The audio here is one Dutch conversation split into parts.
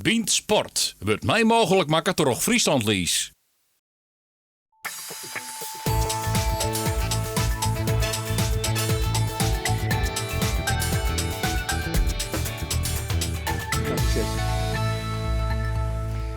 Wint Sport wordt mij mogelijk maken door Friesland Lies.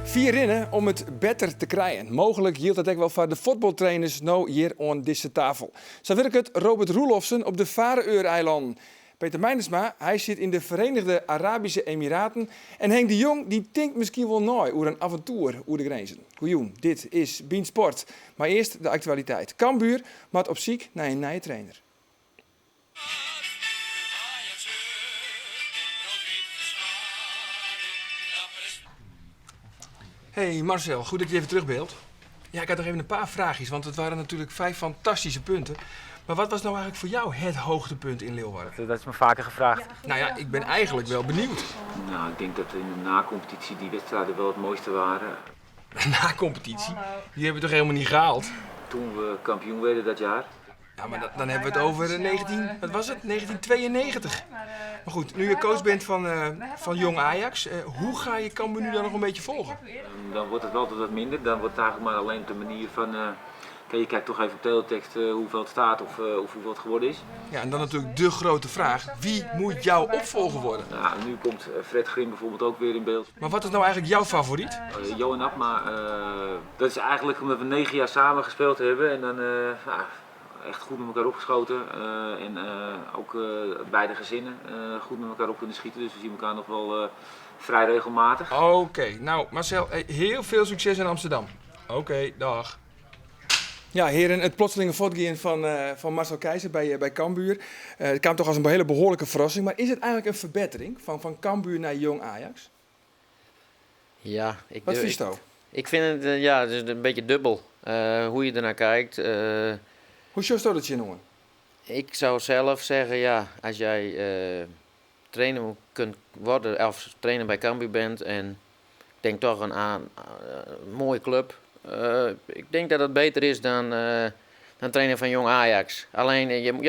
Vier rinnen om het beter te krijgen. Mogelijk hield het ook wel van de voetbaltrainers nou hier aan deze tafel. Zo werkt het Robert Roelofsen op de Faroe-eilanden. Peter Meinersma, hij zit in de Verenigde Arabische Emiraten. En Henk de Jong, die denkt misschien wel nooit over een avontuur over de grenzen. Goejoen, dit is Bean Sport. Maar eerst de actualiteit. Cambuur maakt op ziek naar een nieuwe trainer. Hey Marcel, goed dat je even terugbeeldt. Ja, ik had nog even een paar vraagjes, want het waren natuurlijk 5 fantastische punten. Maar wat was nou eigenlijk voor jou het hoogtepunt in Leeuwarden? Dat is me vaker gevraagd. Nou ja, ik ben eigenlijk wel benieuwd. Nou, ik denk dat in de na-competitie die wedstrijden wel het mooiste waren. Na competitie? Die hebben we toch helemaal niet gehaald? Toen we kampioen werden dat jaar. Ja, maar dan hebben we het over 1992. Maar goed, nu je coach bent van Jong Ajax, hoe ga je Cambuur nu dan nog een beetje volgen? Dan wordt het wel wat minder. Dan wordt het eigenlijk maar alleen op de manier van... je kijkt toch even op teletext hoeveel het staat of hoeveel het geworden is. Ja, en dan natuurlijk de grote vraag. Wie moet jouw opvolger worden? Nou, nu komt Fred Grim bijvoorbeeld ook weer in beeld. Maar wat is nou eigenlijk jouw favoriet? Johan Abma, dat is eigenlijk omdat we 9 jaar samen gespeeld hebben. En dan echt goed met elkaar opgeschoten. En ook beide gezinnen goed met elkaar op kunnen schieten. Dus we zien elkaar nog wel vrij regelmatig. Oké, nou Marcel, heel veel succes in Amsterdam. Oké, dag. Ja, heren, het plotselinge voortgaan van Marcel Keizer bij Cambuur. Het kwam toch als een hele behoorlijke verrassing. Maar is het eigenlijk een verbetering van Cambuur naar Jong Ajax? Ja, Wat vies je? Ik vind het, het is een beetje dubbel. Hoe je ernaar kijkt. Hoe zou je dat je noemen? Ik zou zelf zeggen, ja, als jij trainer kunt worden of trainer bij Cambuur bent en ik denk toch een mooie club. Ik denk dat het beter is dan trainer van Jong Ajax. Alleen,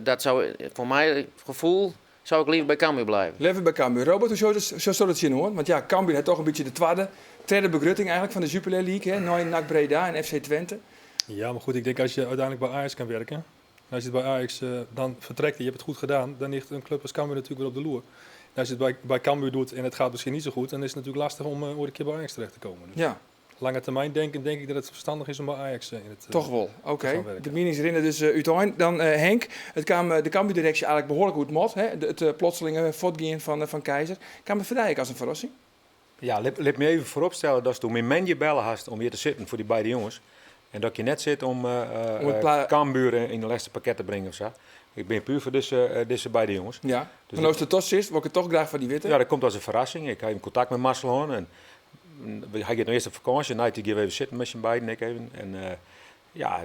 dat zou voor mijn gevoel zou ik liever bij Cambuur blijven. Leven bij Cambuur. Robert, hoe zou dat je noemen? Want ja, Cambuur heeft toch een beetje de tweede begrutting eigenlijk van de Jupiler League. Hè? NAC Breda en FC Twente. Ja, maar goed, ik denk als je uiteindelijk bij Ajax kan werken. En als je het bij Ajax dan vertrekt en je hebt het goed gedaan, dan ligt een club als Cambuur natuurlijk weer op de loer. En als je het bij Cambuur doet en het gaat misschien niet zo goed, dan is het natuurlijk lastig om ooit een keer bij Ajax terecht te komen. Dus ja. Lange termijn denk ik dat het verstandig is om bij Ajax in het toch wel, oké. werken. De meningsrinnen dus uiteindelijk. Dan Henk, het kwam de Cambuur-directie eigenlijk behoorlijk goed mot. Het plotselinge voortgaan van Keizer. Kwam het voor jou als een verrassing? Ja, laat me even vooropstellen dat je toen met je bellen had om hier te zitten voor die beide jongens. En dat je net zit om Cambuur in de laatste pakket te brengen of zo. Ik ben puur voor deze beide jongens. Ja, dus maar als het toch is, wil ik het toch graag van die witte. Ja, dat komt als een verrassing. Ik heb in contact met Marcel Hoorn en hij gaat nog eerst op vakantie. En hij gaat even zitten met z'n beiden. En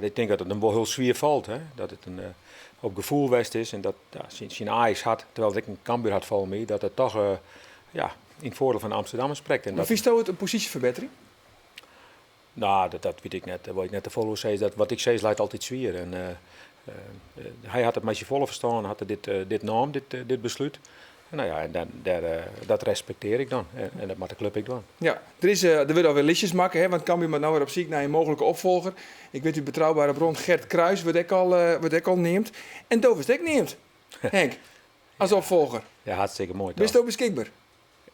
ik denk dat het hem wel heel zwier valt. Hè? Dat het een op gevoel west is en dat zijn Ajax had, terwijl ik een Cambuur had voor mij, dat het toch in het voordeel van Amsterdam spreekt. Maar vies je het een positieverbetering? Nou, dat weet ik net. Wat ik net te volgen zei, dat wat ik zei lijkt altijd zwier. En hij had het met je volle verstaan, had dit naam, dit besluit. Nou ja, en dat respecteer ik dan. En dat moet de club ik doen. Ja, er willen alweer listjes maken, hè, want Cambuur moet nou weer op zoek naar een mogelijke opvolger. Ik weet u betrouwbare bron Gert Kruis, wat ik al neemt. En Dovis Dek neemt. Henk, als opvolger. Ja, hartstikke mooi. Ben je ook beschikbaar?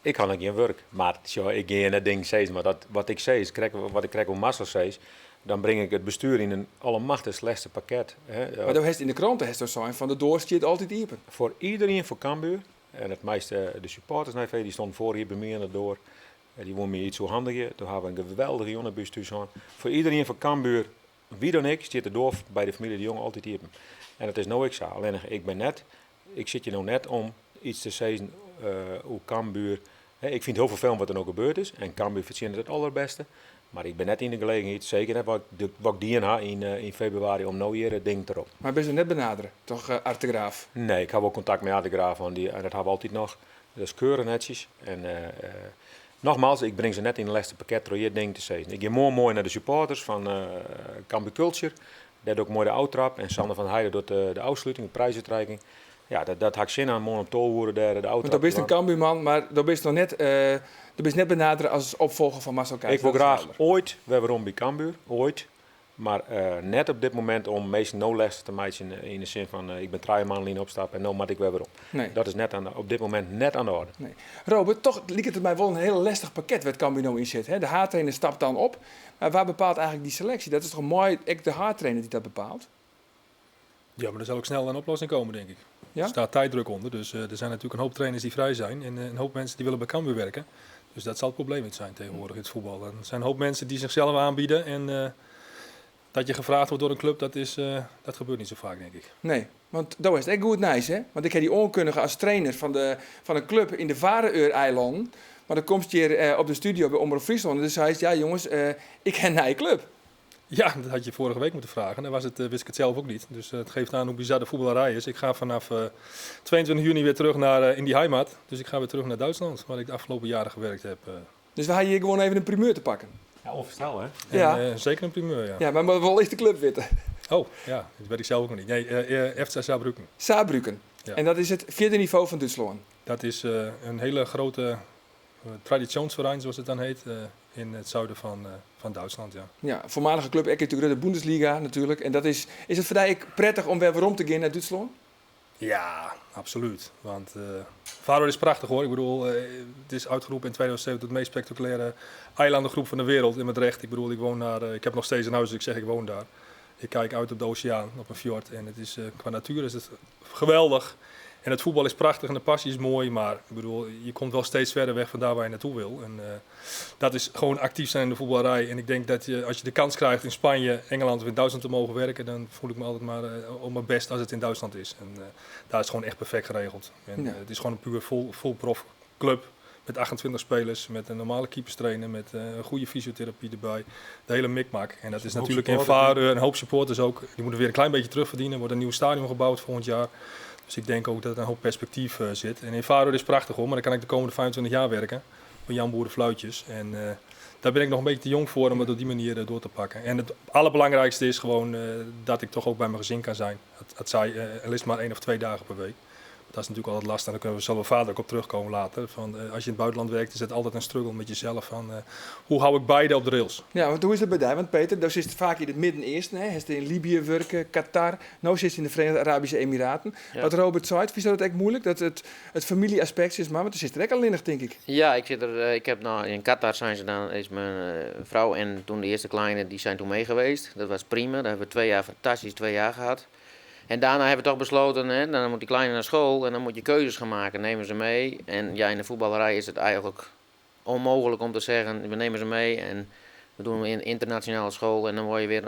Ik kan ook geen werk, maar ik ga in dat ding zeggen. Maar wat ik zei, wat ik krijg om Marcel zei, dan breng ik het bestuur in een allemachtig slechtste pakket. Hè. Maar dan heeft in de kranten zijn van de doorstiet altijd iepen. Voor iedereen voor Cambuur. En het meeste de supporters die stonden voor hier bij mij aan de door. Die wonen me iets zo handiger. Toen hebben we een geweldige jongenbestuur. Voor iedereen van Cambuur, wie dan ik, zit er door bij de familie de Jong altijd hier. En dat is nou ik zo. Alleen ik zit je nou net om iets te zeggen hoe Cambuur. Ik vind heel veel film wat er nou gebeurd is. En Cambuur verzint het allerbeste. Maar ik ben net in de gelegenheid, zeker wat ik die in februari, om nou hier het ding erop. Maar ben je net benaderen, toch Art de Graaf? Nee, ik heb ook contact met Art de Graaf en dat hebben we altijd nog. Dat is keurig netjes. En nogmaals, ik breng ze net in een laatste pakket door hier ding te zeggen. Ik ga mooi naar de supporters van Cambuur Culture. Dat ook mooi de outtrap. En Sander van Heijden doet de afsluiting, de prijsuitreiking. ja, dat had ik zin aan, man op tol worden daar, de auto. Want dan bist een Cambuurman, maar dan bist nog net, net benaderd als opvolger van Marcel Keijs. Ik wil graag ooit weerom bij Cambuur, ooit. Maar net op dit moment om meestal no les te maken in de zin van ik ben 3 maanden in opstap en nou moet ik weer om. Nee. Dat is net op dit moment net aan de orde. Nee. Robert, toch lijkt het mij wel een heel lastig pakket waar het Cambuur nou in zit. Hè? De haartrainer stapt dan op. Maar waar bepaalt eigenlijk die selectie? Dat is toch mooi, de haartrainer die dat bepaalt? Ja, maar er zal ook snel een oplossing komen, denk ik. Ja? Er staat tijddruk onder, dus er zijn natuurlijk een hoop trainers die vrij zijn en een hoop mensen die willen bij Cambuur werken. Dus dat zal het probleem niet zijn tegenwoordig in het voetbal. En er zijn een hoop mensen die zichzelf aanbieden en dat je gevraagd wordt door een club, dat gebeurt niet zo vaak, denk ik. Nee, want dat is echt goed nice, hè? Want ik heb die onkundige als trainer van een club in de Vareureilanden. Maar dan komt je hier op de studio bij Omroep Friesland. Dus hij zegt, ja jongens, ik ken een club. Ja, dat had je vorige week moeten vragen. Dan wist ik het zelf ook niet. Dus het geeft aan hoe bizar de voetballerij is. Ik ga vanaf 22 juni weer terug in die heimat. Dus ik ga weer terug naar Duitsland, waar ik de afgelopen jaren gewerkt heb. Dus we gaan hier gewoon even een primeur te pakken. Ja, onvoorstel hè? En, Ja. zeker een primeur, ja. Ja, maar wel is de club weten. Oh, ja, dat weet ik zelf ook nog niet. Nee, FC Saarbrücken. Saarbrücken. Ja. En dat is het 4e niveau van Duitsland. Dat is een hele grote traditionsverein, zoals het dan heet, in het zuiden van Duitsland, ja. Ja, voormalige club, ik natuurlijk de Bundesliga natuurlijk. En dat is het voor jou prettig om weer waarom te gaan naar Duitsland? Ja, absoluut. Want Faro is prachtig hoor. Ik bedoel, het is uitgeroepen in 2007 tot de meest spectaculaire eilandengroep van de wereld in Madrid. Ik bedoel, ik heb nog steeds een huis, dus ik zeg ik woon daar. Ik kijk uit op de oceaan, op een fjord. En het is, qua natuur is het geweldig. En het voetbal is prachtig en de passie is mooi. Maar ik bedoel, je komt wel steeds verder weg van daar waar je naartoe wil. En dat is gewoon actief zijn in de voetballerij. En ik denk dat als je de kans krijgt in Spanje, Engeland of in Duitsland te mogen werken, dan voel ik me altijd maar op mijn best als het in Duitsland is. En daar is het gewoon echt perfect geregeld. En, Ja. het is gewoon een puur full prof club. Met 28 spelers, met een normale keeperstrainer, met een goede fysiotherapie erbij. De hele mikmak. En dat is natuurlijk in Vareur, een hoop supporters ook. Die moeten weer een klein beetje terugverdienen. Er wordt een nieuw stadion gebouwd volgend jaar. Dus ik denk ook dat er een hoop perspectief zit. En in Vareur is het prachtig hoor, maar dan kan ik de komende 25 jaar werken. Bij Jan Boerenfluitjes. En daar ben ik nog een beetje te jong voor om het op die manier door te pakken. En het allerbelangrijkste is gewoon dat ik toch ook bij mijn gezin kan zijn. Het zij liefst maar 1 of 2 dagen per week. Dat is natuurlijk altijd lastig en daar zullen we vader ook op terugkomen later. Als je in het buitenland werkt is het altijd een struggle met jezelf. Hoe hou ik beide op de rails? Ja, want hoe is het bij jou? Want Peter, daar zit vaak in het Midden-Oosten. Hij is in Libië werken, Qatar. Nou zit hij in de Verenigde Arabische Emiraten. Ja. Wat Robert zei, vind je dat echt moeilijk? Dat het familieaspect is, maar want er zit er echt al in, denk ik. Ja, ik heb nou in Qatar zijn ze dan, is mijn vrouw en toen de eerste kleine, die zijn toen mee geweest. Dat was prima, daar hebben we 2 jaar, fantastisch 2 jaar gehad. En daarna hebben we toch besloten, hè, dan moet die kleine naar school en dan moet je keuzes gaan maken, nemen ze mee. En ja, in de voetballerij is het eigenlijk onmogelijk om te zeggen, we nemen ze mee en we doen een internationale school en dan word je weer,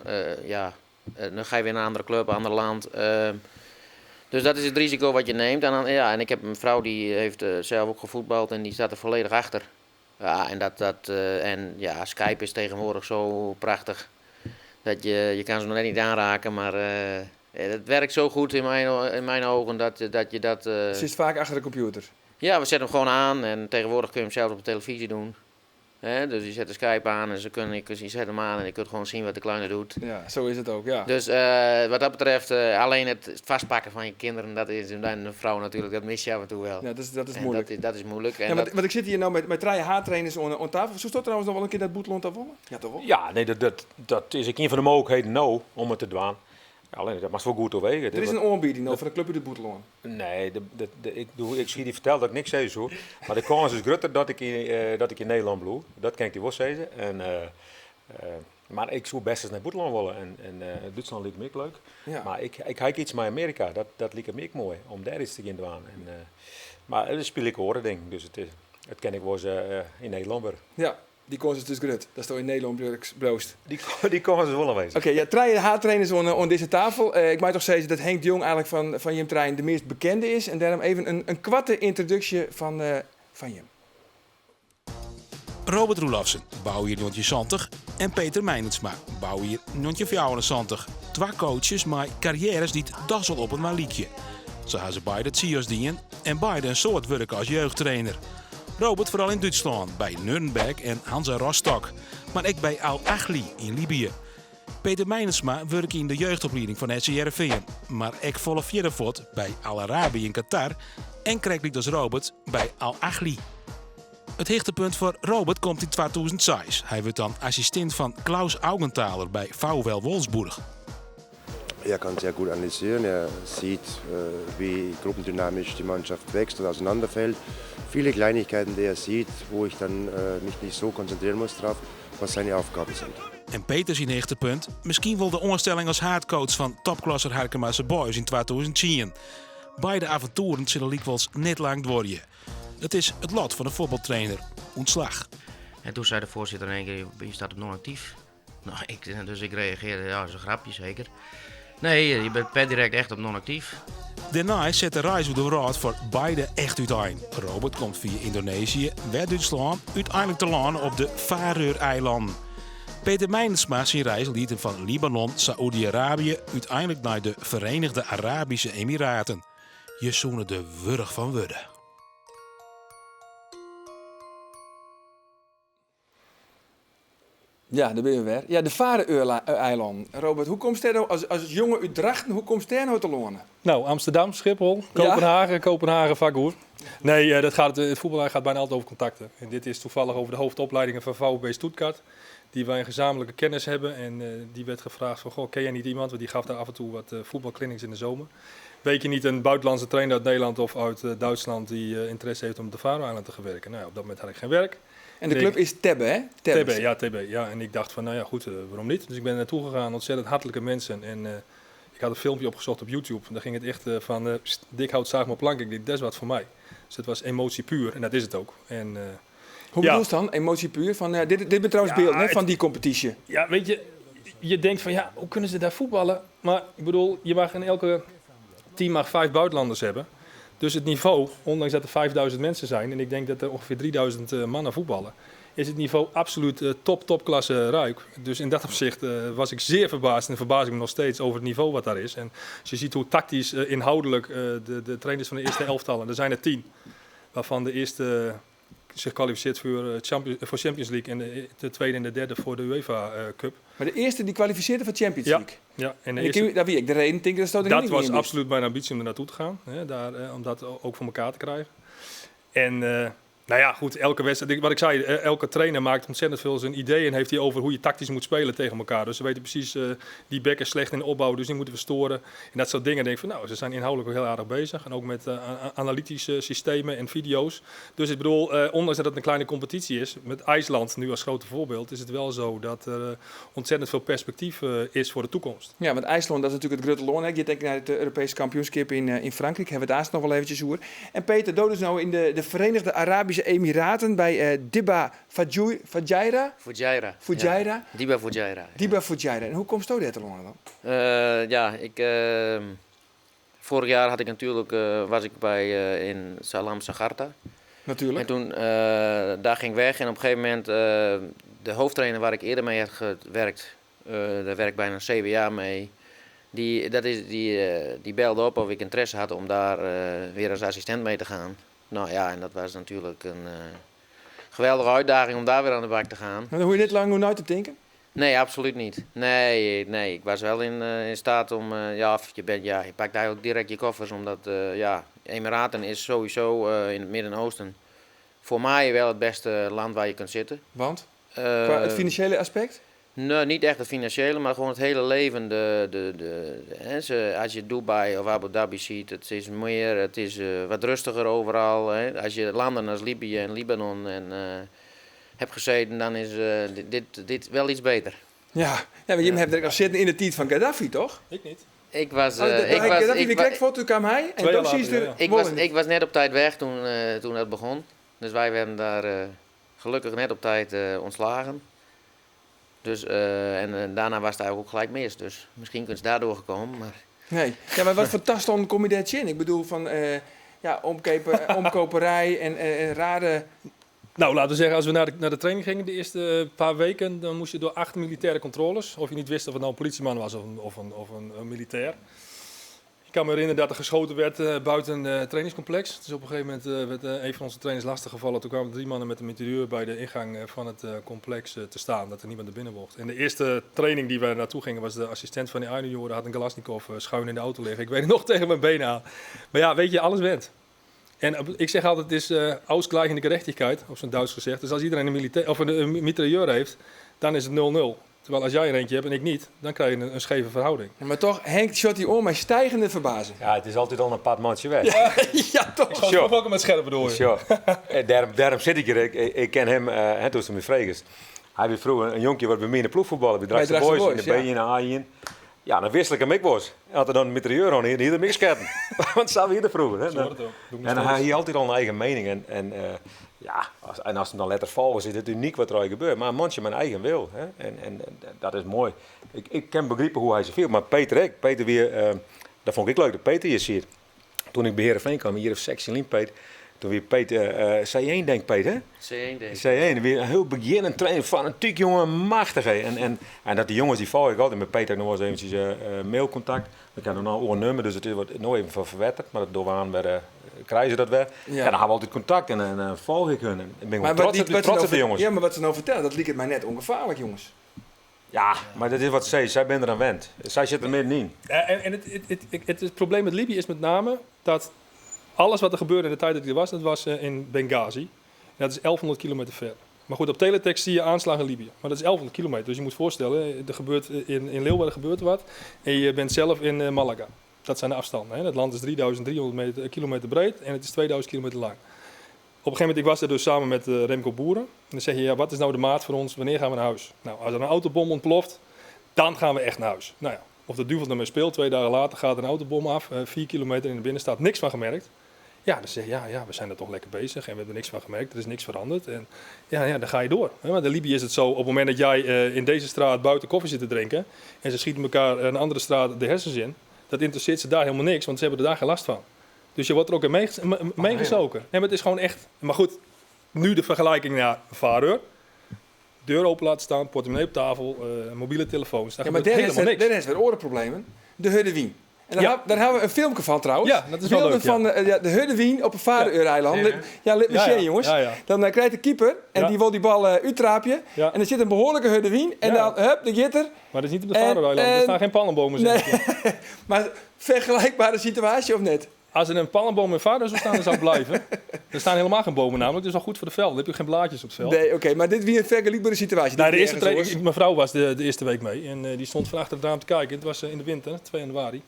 dan ga je weer naar een andere club, een ander land. Dus dat is het risico wat je neemt. En, en ik heb een vrouw die heeft zelf ook gevoetbald en die staat er volledig achter. Ja, en Skype is tegenwoordig zo prachtig dat je kan ze nog net niet aanraken, maar het werkt zo goed in mijn ogen dat je dat... Ze zit vaak achter de computer. Ja, we zetten hem gewoon aan en tegenwoordig kun je hem zelf op de televisie doen. Dus je zet de Skype aan en je zet hem aan en je kunt gewoon zien wat de kleine doet. Ja, zo is het ook, ja. Dus wat dat betreft, alleen het vastpakken van je kinderen, dat is een vrouw natuurlijk, dat mis je af en toe wel. Ja, dat is En moeilijk. Dat is moeilijk. En Ja, want ik zit hier nou met 3 haartrainers aan tafel. Zo staat trouwens nog wel een keer dat Boeteland daarvan? Ja, toch wel? Ja, nee, dat is een van de mogelijkheden nou om het te doen. Alleen dat mag wel goed overwegen. Er is een aanbieding nou van de club uit de Boeteland. Nee, ik zie die verteld dat ik niks zei zo. Maar de kans is groter dat ik in Nederland bloe. Dat kan ik je wel zeggen. Maar ik zou best eens naar Boeteland willen. En Duitsland lijkt me ook leuk. Ja. Maar ik kijk iets naar Amerika. Dat lijkt me ook mooi. Om daar iets te gaan doen. Maar dat speel ik horen, denk ik. Dus het ken ik wel eens in Nederland weer. Ja, die kans is dus groot. Dat is toch in Nederland bloost. Die kans is wel aanwezig. Oké, ja, 3 haartrainers aan deze tafel. Ik mag toch zeggen dat Henk de Jong eigenlijk van Jim Trein de meest bekende is. En daarom even een kwarte introductie van Jim. Robert Roelofsen, bouwheer 1970 en Peter Meinensma, bouwheer 1974. 2 coaches met carrières die het dassel op een maliekje. Ze hebben ze beide het CIO's dienen en beide een soort werken als jeugdtrainer. Robert vooral in Duitsland, bij Nürnberg en Hansa Rostock. Maar ook bij Al-Ahli in Libië. Peter Meinersma werkt in de jeugdopleiding van SC Heerenveen, maar ik volg verder voort bij Al Arabi in Qatar en krijg ik dus Robert bij Al Ahly. Het hoogtepunt voor Robert komt in 2006. Hij wordt dan assistent van Klaus Augenthaler bij VfL Wolfsburg. Er kann sehr gut analysieren, er sieht, wie gruppendynamisch die Mannschaft wächst und auseinanderfällt. Viele Kleinigkeiten, die er sieht, wo ich dann mich nicht so konzentrieren muss drauf, was seine Aufgaben sind. En Peter zijn hoogtepunt, misschien wel de onstelling als haardcoach van topklasser Harkemasse Boys in 2010. Beide avonturen zullen likwijls net lang worden. Het is het lot van een voetbaltrainer, ontslag. En toen zei de voorzitter in één keer, je staat op non-actief. Nou, dus ik reageerde, ja, dat is een grapje zeker. Nee, je bent per direct echt op non-actief. Daarna zet de reis door de raad voor beide echt uiteen. Robert komt via Indonesië, West-Duitsland, uiteindelijk te landen op de Faroe-eilanden. Peter Meinersma zijn reis liet hem van Libanon, Saoedi-Arabië, uiteindelijk naar de Verenigde Arabische Emiraten. Je zoenen de wurg van Wudde. Ja, daar ben je weer. Ja, de Faroe-eilanden. Robert, hoe komt er als jongen uit Drachten, hoe komt er nou te lonen? Nou, Amsterdam, Schiphol, Kopenhagen Vakhoer. Nee, het voetbal gaat bijna altijd over contacten. En dit is toevallig over de hoofdopleidingen van VfB Stuttgart. Die wij een gezamenlijke kennis hebben. En die werd gevraagd van, goh, ken jij niet iemand? Want die gaf daar af en toe wat voetbalclinics in de zomer. Weet je niet een buitenlandse trainer uit Nederland of uit Duitsland die interesse heeft om op de Faroe-eilanden te gaan werken? Nou ja, op dat moment had ik geen werk. En de club is Tebbe, hè? TB. Ja. En ik dacht van, nou ja, goed, waarom niet? Dus ik ben er naartoe gegaan, ontzettend hartelijke mensen. En ik had een filmpje opgezocht op YouTube. Daar ging het echt van, dik hout zaag maar plank. Ik dacht, dat is wat voor mij. Dus het was emotie puur. En dat is het ook. En, hoe bedoel je dan? Emotie puur? Van, dit ben trouwens beeld hè, van die competitie. Ja, weet je, je denkt van, ja, hoe kunnen ze daar voetballen? Maar ik bedoel, je mag in elke team mag 5 buitenlanders hebben. Dus het niveau, ondanks dat er 5000 mensen zijn, en ik denk dat er ongeveer 3000 mannen voetballen, is het niveau absoluut topklasse ruik. Dus in dat opzicht was ik zeer verbaasd en verbaas ik me nog steeds over het niveau wat daar is. En als je ziet hoe tactisch, inhoudelijk de trainers van de eerste elftallen, er zijn er 10, waarvan de eerste zich kwalificeert voor Champions League en de tweede en de derde voor de UEFA Cup. Maar de eerste die kwalificeerde voor Champions League? Ja. En daar wie ik de reden denk dat was absoluut mijn ambitie om er naartoe te gaan. Hè, om dat ook voor elkaar te krijgen. En nou ja, goed, elke wedstrijd, wat ik zei, elke trainer maakt ontzettend veel zijn ideeën en heeft hij over hoe je tactisch moet spelen tegen elkaar. Dus ze weten precies, die bek is slecht in de opbouw, dus die moeten we storen. En dat soort dingen denk ik van, nou, ze zijn inhoudelijk ook heel aardig bezig. En ook met analytische systemen en video's. Dus ik bedoel, ondanks dat het een kleine competitie is, met IJsland nu als grote voorbeeld, is het wel zo dat er ontzettend veel perspectief is voor de toekomst. Ja, want IJsland, dat is natuurlijk het grote loon. Je denkt naar het Europese kampioenschap in Frankrijk, hebben we het nog wel eventjes over. En Peter, dood is nou in de Verenigde Arabische Emiraten bij Diba Fujairah. Ja. Diba Fujairah. Diba Fujairah. En hoe komt het te lonen dan? Vorig jaar had ik natuurlijk, was ik bij in Salam Sagarta. Natuurlijk. En toen, daar ging ik weg en op een gegeven moment, de hoofdtrainer waar ik eerder mee had gewerkt, daar werk ik bijna 7 jaar mee. Die belde op of ik interesse had om daar weer als assistent mee te gaan. Nou ja, en dat was natuurlijk een geweldige uitdaging om daar weer aan de bak te gaan. En hoe je dit lang hoe nooit te denken? Nee, absoluut niet. Nee, ik was wel in staat om, je pakt eigenlijk direct je koffers, omdat Emiraten is sowieso in het Midden-Oosten voor mij wel het beste land waar je kunt zitten. Want? Qua het financiële aspect? Nee, niet echt het financiële, maar gewoon het hele leven. Als je Dubai of Abu Dhabi ziet, het is wat rustiger overal. Hè. Als je landen als Libië en Libanon hebt gezeten, dan is dit wel iets beter. Ja, maar je hebt er al zitten in de tijd van Gaddafi, toch? Ik niet. Ik was net op tijd weg toen dat begon. Dus wij werden daar gelukkig net op tijd ontslagen. Dus, daarna was het eigenlijk ook gelijk mis. Dus misschien kun je daardoor gekomen. Maar... Nee, ja, maar wat voor taston kom je dat in? Ik bedoel van omkoperij en rare... Nou, laten we zeggen, als we naar de training gingen de eerste paar weken, dan moest je door 8 militaire controles. Of je niet wist of het nou een politieman was of een militair. Je Ik kan me herinneren dat er geschoten werd buiten het trainingscomplex. Dus op een gegeven moment werd een van onze trainers lastiggevallen. Toen kwamen 3 mannen met een mitrailleur bij de ingang van het complex te staan, dat er niemand naar binnen mocht. En de eerste training die we naartoe gingen was de assistent van die A-junioren, had een Galasnikov schuin in de auto liggen. Ik weet het nog tegen mijn benen aan. Maar ja, weet je, alles went. En ik zeg altijd, het is ausgleichende gerechtigheid, op zijn Duits gezegd. Dus als iedereen een mitrailleur heeft, dan is het 0-0. Terwijl als jij er eentje hebt en ik niet, dan krijg je een scheve verhouding. Ja, maar toch, Henk shot die om met stijgende verbazing. Ja, het is altijd al een apart mandje weg. Ja, toch. Ik ga ook met scherp bedoel je. Sure. Daarom zit ik hier. Ik ken hem, toen ze me vregen. Hij was vroeger een jonkje wat bij mij in de ploeg voetballen. Bij Drachtse Boys, in de B en de A1. Ja, dan wist ik hem ik was. Hij had er dan met de mitrailleur aan hier, die had hem ik sketten. Want ze hadden hier vroeger. Hè. En dan had hij altijd al een eigen mening. En als hem dan letter volgt, is het uniek wat er gebeurt. Maar een mandje mijn eigen wil. Hè. En dat is mooi. Ik kan begrijpen hoe hij zich viel. Maar Peter weer, dat vond ik leuk dat Peter hier ziet. Toen ik bij Heerenveen kwam, hier op sectie Lien, Peter. Toen weer Peter, C1 denk Peter, hè? C1 denk ik. C1, weer een heel beginnend trainer, fanatiek jongen, machtig. Hè? En dat die jongens, die volg ik altijd met Peter, nog wel eens eventjes mailcontact. Ik heb nog nou een nummer, dus het wordt nog even van verwetterd. Maar door aan krijgen ze dat weer. Ja. En dan hebben we altijd contact en dan volg ik hun. En ben ik trots op de jongens. Ja, maar wat ze nou vertellen, dat liep het mij net ongevaarlijk, jongens. Ja, maar dat is wat zij bent er aan wend. Zij zit er middenin. En het probleem met Libië is met name dat alles wat er gebeurde in de tijd dat ik er was, dat was in Benghazi. En dat is 1100 kilometer ver. Maar goed, op teletext zie je aanslagen in Libië. Maar dat is 1100 kilometer. Dus je moet voorstellen, er gebeurt in Leeuwarden gebeurt wat. En je bent zelf in Malaga. Dat zijn de afstanden. Hè. Het land is 3300 kilometer breed en het is 2000 kilometer lang. Op een gegeven moment, ik was er dus samen met Remco Boeren. En dan zeg je, ja, wat is nou de maat voor ons? Wanneer gaan we naar huis? Nou, als er een autobom ontploft, dan gaan we echt naar huis. Nou ja, of de duivel ermee speelt, 2 dagen later gaat er een autobom af. 4 kilometer in de binnenstad, niks van gemerkt. Ja, dan zeg je, ja, we zijn er toch lekker bezig en we hebben er niks van gemerkt. Er is niks veranderd. En ja, dan ga je door. Maar in Libië is het zo, op het moment dat jij in deze straat buiten koffie zit te drinken en ze schieten elkaar een andere straat de hersens in, dat interesseert ze daar helemaal niks, want ze hebben er daar geen last van. Dus je wordt er ook in meegezogen. Nee, maar het is gewoon echt... Maar goed, nu de vergelijking naar vaareur. Deur open laten staan, portemonnee op tafel, mobiele telefoons. Daar gebeurt helemaal niks. Daar is weer orenproblemen. De Hudde Wien. En daar hebben we een filmpje van trouwens. Ja, dat is wel leuk, van de Hudde Wien op een Vaareur-eiland. Ja, let me zien, jongens. Ja. Dan krijgt de keeper en die wil die bal uittraapje. Ja. En er zit een behoorlijke Hudde Wien. En dan, hup, de gitter. Maar dat is niet op de Vaareur-eiland. Er staan geen palmbomen. Nee. Maar vergelijkbare situatie of net? Als er een palmboom in Vaareur zou staan, dan zou het blijven. Er staan helemaal geen bomen namelijk. Dat is wel goed voor de veld. Dan heb je geen blaadjes op het veld. Nee, oké. Maar dit is weer een vergelijkbare situatie. Nou, de eerste training, mijn vrouw was de eerste week mee. En die stond van achter het raam te kijken. Het was in de winter, 2 januari.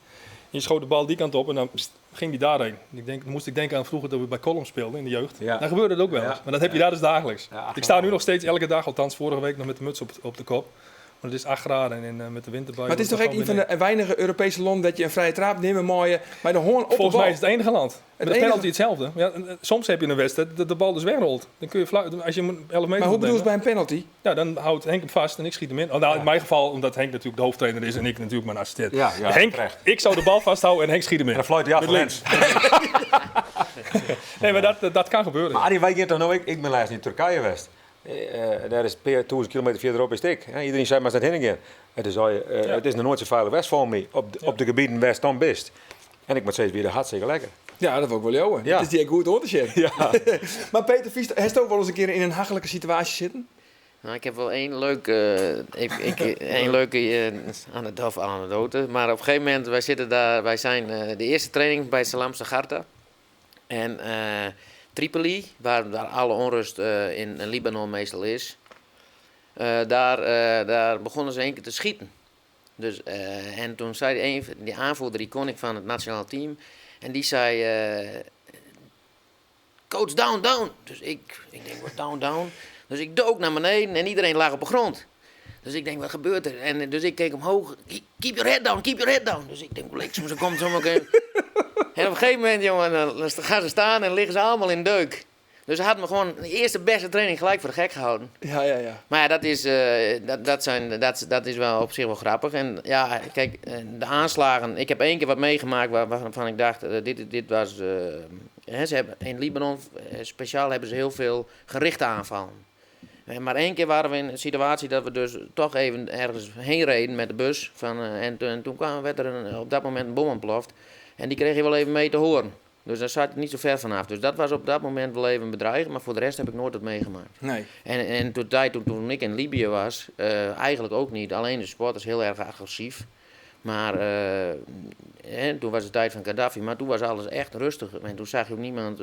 En je schoot de bal die kant op en dan ging die daarheen. Moest ik denken aan vroeger dat we bij Colum speelden in de jeugd. Ja. Dan gebeurde het ook wel eens. Maar dat heb je daar dus dagelijks. Ja, ik sta nu nog steeds elke dag, althans vorige week nog met de muts op de kop. Want het is 8 graden en met de wind erbij. Maar het is toch een van de weinige Europese landen dat je een vrije trap neemt, mooie, maar de hoorn op volgens mij is het enige land. Met de penalty hetzelfde. Ja, soms heb je een wedstrijd dat de bal dus wegrolt. Dan kun je als je 11 meter. Maar hoe bedoel je bij een penalty? Ja, dan houdt Henk hem vast en ik schiet hem in. Nou, in mijn geval, omdat Henk natuurlijk de hoofdtrainer is en ik natuurlijk mijn assistent. Ja, Henk, ik zou de bal vasthouden en Henk schiet hem in. En dan fluit hij af met links. Nee, maar dat kan gebeuren. Maar die weet je toch nou, ik ben laatst in Turkije geweest. Daar is 1000 kilometer verderop is ik. Iedereen zei maar naar heen gaan. En toen zei je, het is nog nooit zo veilig west voor mij op de gebieden waar dan best. En ik moet steeds weer hartstikke lekker. Ja, dat wil ik wel jou. Ja. Het is die goed onderscheid. Ja. Maar Peter Vies, heeft je ook wel eens een keer in een hachelijke situatie zitten? Nou, ik heb wel één leuke anekdote. Maar op een gegeven moment, wij zijn de eerste training bij Salam Sagarta. En Tripoli, waar alle onrust in Libanon meestal is. Daar begonnen ze één keer te schieten. Dus, en toen zei die aanvoerder, iconic van het nationale team. En die zei, coach, down. Dus ik denk, wat down? Dus ik dook naar beneden en iedereen lag op de grond. Dus ik denk, wat gebeurt er? En dus ik keek omhoog, keep your head down. Dus ik denk, ze komt zo maar. En op een gegeven moment, jongen, dan gaan ze staan en liggen ze allemaal in deuk. Dus ze hadden me gewoon de eerste beste training gelijk voor de gek gehouden. Ja. Maar ja, dat is wel op zich wel grappig. En ja, kijk, de aanslagen. Ik heb 1 keer wat meegemaakt waarvan ik dacht, dit was... ze hebben, in Libanon speciaal hebben ze heel veel gerichte aanvallen. Maar 1 keer waren we in een situatie dat we dus toch even ergens heen reden met de bus. En toen werd er op dat moment een bom ontploft. En die kreeg je wel even mee te horen. Dus daar zat ik niet zo ver vanaf. Dus dat was op dat moment wel even een bedreiging. Maar voor de rest heb ik nooit wat meegemaakt. Nee. En toen ik in Libië was, eigenlijk ook niet. Alleen de supporters heel erg agressief. Maar toen was de tijd van Gaddafi. Maar toen was alles echt rustig. En toen zag je ook niemand...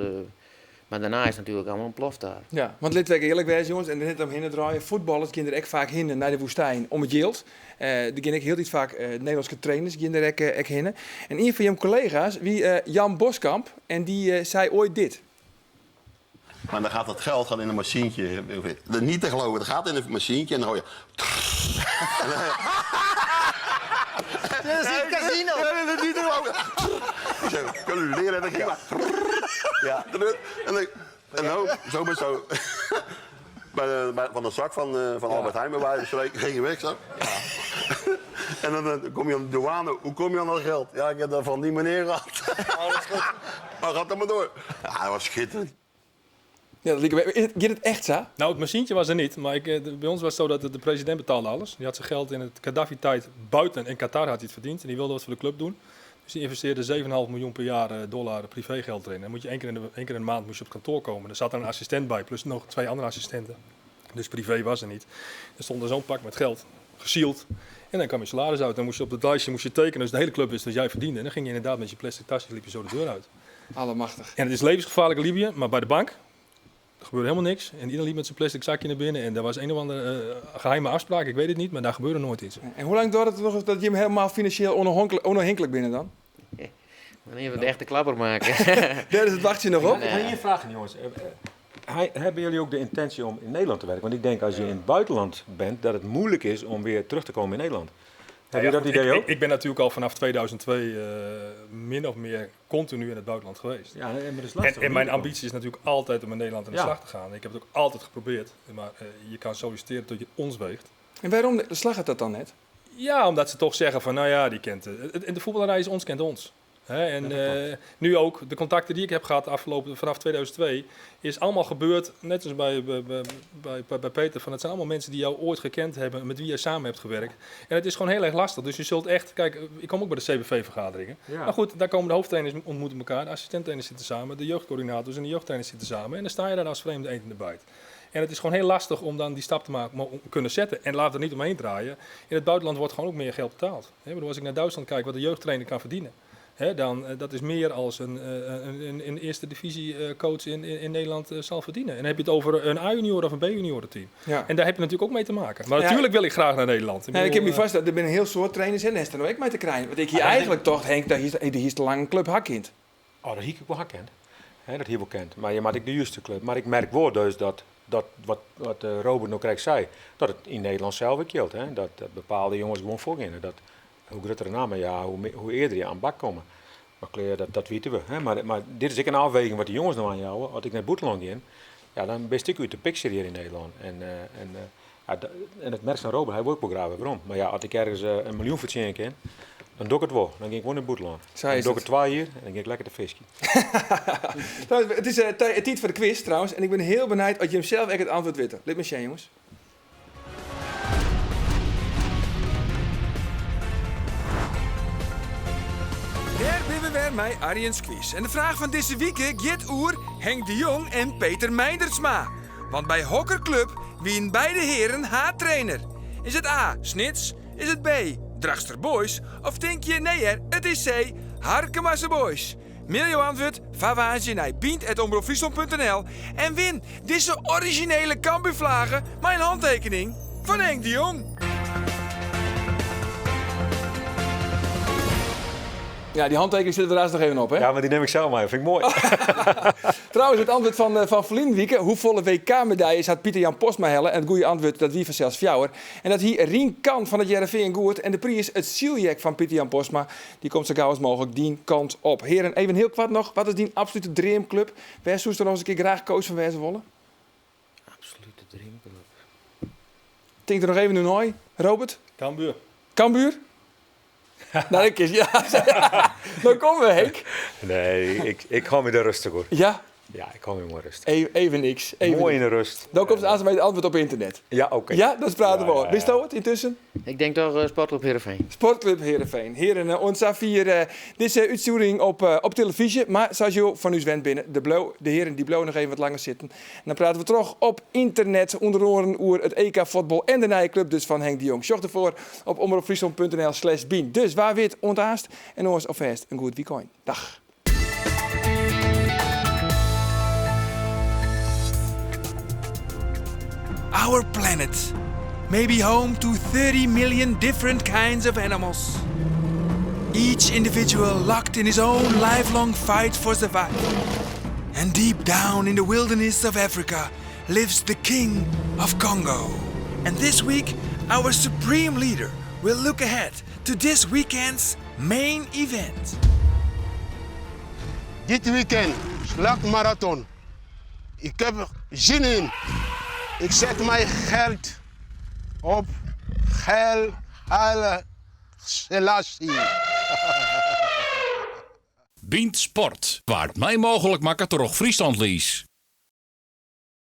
maar daarna is het natuurlijk allemaal ontploft daar. Ja, want laten we eerlijk wezen, jongens, en er net omheen draaien. Voetballers gaan er echt vaak heen naar de woestijn om het geld. Die gaan heel iets vaak Nederlandse trainers gaan er ook heen. En een van je collega's, wie Jan Boskamp, en die zei ooit dit. Maar dan gaat dat geld in een machientje. Dat niet te geloven, dat gaat in een machientje en dan hoor je... Dat is een casino. Ja, dat is niet te geloven. Ik zeg, kan u leren? En dan ging maar... Ja. En dan zo met zo... Van de zak van Albert Heijn bij wijze van spreken ging je weg zo. Ja. En dan kom je aan de douane. Hoe kom je aan dat geld? Ja, ik heb dat van die meneer gehad. Oh, dat is goed. Maar gaat er maar door. Ja, dat was schitterend. Ja, gaat het echt zo? Nou, het machientje was er niet, maar bij ons was het zo dat de president betaalde alles. Die had zijn geld in het Gaddafi-tijd buiten in Qatar had hij het verdiend. En die wilde wat voor de club doen. Dus die investeerde $7,5 miljoen per jaar dollar privégeld erin. Dan moet je één keer in de maand moest je op het kantoor komen. Er zat er een assistent bij, plus nog 2 andere assistenten. Dus privé was er niet. Er stond er zo'n pak met geld, gesield. En dan kwam je salaris uit. Dan moest je op het lijstje tekenen. Dus de hele club wist dat jij verdiende. En dan ging je inderdaad met je plastic tasje liep je zo de deur uit. Allemachtig. En het is levensgevaarlijk in Libië, maar bij de bank... Er gebeurde helemaal niks. En iedereen liep met zijn plastic zakje naar binnen. En er was een of andere geheime afspraak, ik weet het niet, maar daar gebeurde nooit iets. En hoe lang duurt het nog dat je hem helemaal financieel onafhankelijk binnen dan? Wanneer we de echte klapper maken. Daar is het wachtje nog op. Ik ga hier vragen, jongens. Hebben jullie ook de intentie om in Nederland te werken? Want ik denk als je in het buitenland bent, dat het moeilijk is om weer terug te komen in Nederland. Heb je dat idee ook? Ik ben natuurlijk al vanaf 2002 min of meer continu in het buitenland geweest. Ja, maar dat is lastig. En mijn ambitie is natuurlijk altijd om in Nederland aan de slag te gaan. Ik heb het ook altijd geprobeerd. Maar je kan solliciteren tot je ons weegt. En waarom de slag het dat dan net? Ja, omdat ze toch zeggen van, nou ja, die kent het. En de voetballerij is ons, kent ons. En nu ook, de contacten die ik heb gehad vanaf 2002, is allemaal gebeurd, net als bij Peter, van het zijn allemaal mensen die jou ooit gekend hebben, met wie je samen hebt gewerkt. En het is gewoon heel erg lastig, dus je zult echt, kijk, ik kom ook bij de CBV-vergaderingen. Ja. Maar goed, daar komen de hoofdtrainers ontmoeten elkaar, de assistenttrainers zitten samen, de jeugdcoördinators en de jeugdtrainers zitten samen. En dan sta je daar als vreemde eend in de bijt. En het is gewoon heel lastig om dan die stap te kunnen zetten. En laat er niet omheen draaien. In het buitenland wordt gewoon ook meer geld betaald. Als ik naar Duitsland kijk, wat de jeugdtrainer kan verdienen. Dat is meer als een eerste divisie coach in Nederland zal verdienen. En dan heb je het over een A-junior of een B-junioren team. Ja. En daar heb je natuurlijk ook mee te maken. Maar natuurlijk wil ik graag naar Nederland. Ik heb me vast dat er zijn een heel soort trainers en daar ook mee te krijgen. Want ik hier eigenlijk toch, Henk, dat hier te lang een club hakkend. Oh, dat hier ik wel hakkend. Dat hier wel kent. Maar je maakt ik de juiste club. Maar ik merk wel dus dat wat Robert nog krijgt zei, dat het in Nederland zelf ook geldt. Dat bepaalde jongens gewoon voorgaan. Dat hoe groter de namen, ja, hoe eerder je aan de bak komen. Maar dat weten we. Maar dit is ook een afweging wat de jongens nou aan jou. Als ik naar Boeteland ging, ja, dan ben ik uit de picture hier in Nederland. En het merk van Robert, hij wil ook wel graag waarom. Maar ja, als ik ergens $1 miljoen verdienen kan, dan doe ik het wel. Dan ging ik gewoon naar Boeteland. Dan doe ik het 2 hier en dan ging ik lekker de visje. Het is tijd voor de quiz trouwens. En ik ben heel benieuwd als je hem zelf echt het antwoord weet. Let me zien, jongens. Daar ben we weer met Arjen's quiz. En de vraag van deze week gaat oer Henk de Jong en Peter Meindersma. Want bij Hokkerclub wien beide heren haattrainer. Is het A, Snits? Is het B, Dragster Boys? Of denk je, nee het is C, Harkemasse Boys? Mail jouw antwoord van naar pient@omroepfriesland.nl en win deze originele Cambuurvlagen met een handtekening van Henk de Jong. Ja, die handtekening zit er daar nog even op, hè? Ja, maar die neem ik zelf maar. Vind ik mooi. Trouwens, het antwoord van Verlien Wieke. Hoeveel WK-medailles had Pieter-Jan Postma hellen? En het goede antwoord, dat wie vanzelfs fjouwer. En dat hier Rien Kan van het JRV Goert. En de prijs het zieljack van Pieter-Jan Postma. Die komt zo gauw als mogelijk die kant op. Heren, even heel kwart nog. Wat is die absolute dreamclub? Waar zou je er nog eens een keer graag coach van wezen willen? Absolute dreamclub. Denk er nog even nu nooit, Robert? Cambuur. Cambuur? Nou, ja. Dan komen we, Henk. Nee, ik ga me daar rustig hoor. Ja? Ja, ik hou me maar rust. Even niks. Even Mooi in niks. de rust. Dan komt het aan antwoord op internet. Ja, oké. Ja, dat is praten we Ja, over. ja, Wist je het intussen? Ik denk toch Sportclub Heerenveen. Sportclub Heerenveen. Heren, ons vier deze uitzending op televisie. Maar zoals je van u wend binnen, de heren die blauw nog even wat langer zitten. En dan praten we terug op internet, onder andere over het EK voetbal en de nieuwe club dus van Henk de Jong. Zorg ervoor op omroepfriesland.nl/bien. Dus waar wit ontaast en ons alvast een goed weekend. Dag. Our planet may be home to 30 million different kinds of animals. Each individual locked in his own lifelong fight for survival. And deep down in the wilderness of Africa lives the King of Congo. And this week, our supreme leader will look ahead to this weekend's main event. Dit weekend, slagmarathon. Ik heb er zin in. Ik zet mijn geld op Haile Selassie. Bient Sport, waar het mij mogelijk maakt toch Friesland lies.